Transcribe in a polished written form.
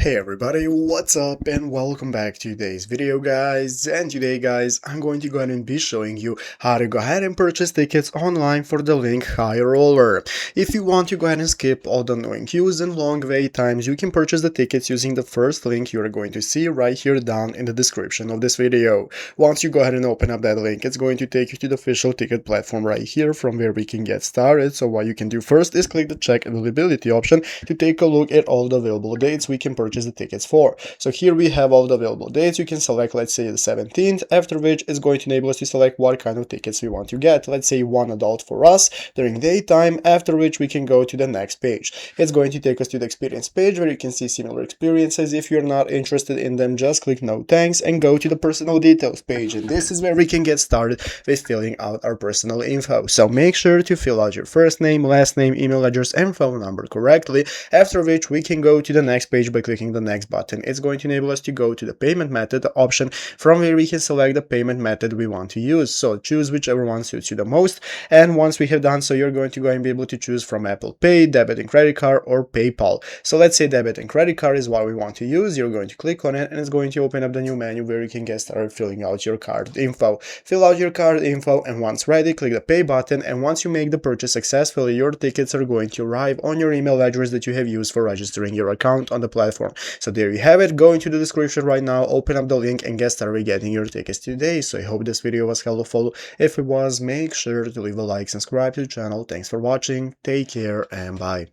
Hey everybody, what's up and welcome back to today's video guys. And today guys, I'm going to go ahead and be showing you how to go ahead and purchase tickets online for the LINQ High Roller. If you want to go ahead and skip all the annoying queues and long wait times, you can purchase the tickets using the first link you're going to see right here down in the description of this video. Once you go ahead and open up that link, it's going to take you to the official ticket platform right here from where we can get started. So what you can do first is click the check availability option to take a look at all the available dates we can purchase the tickets for. So here we have all the available dates. You can select, let's say, the 17th, after which is going to enable us to select what kind of tickets we want to get. Let's say one adult for us during daytime, after which we can go to the next page. It's going to take us to the experience page where you can see similar experiences. If you're not interested in them, just click no thanks and go to the personal details page. And this is where we can get started with filling out our personal info. So make sure to fill out your first name, last name, email address, and phone number correctly, after which we can go to the next page by clicking the next button. It's going to enable us to go to the payment method option from where we can select the payment method we want to use. So choose whichever one suits you the most. And once we have done so, you're going to go and be able to choose from Apple Pay, debit and credit card, or PayPal. So let's say debit and credit card is what we want to use. You're going to click on it and it's going to open up the new menu where you can get started filling out your card info. Fill out your card info and once ready, click the pay button, and once you make the purchase successfully, your tickets are going to arrive on your email address that you have used for registering your account on the platform. So there you have it. Go into the description right now, open up the link and get started getting your tickets today. So I hope this video was helpful. If it was, make sure to leave a like, subscribe to the channel. Thanks for watching, take care and bye.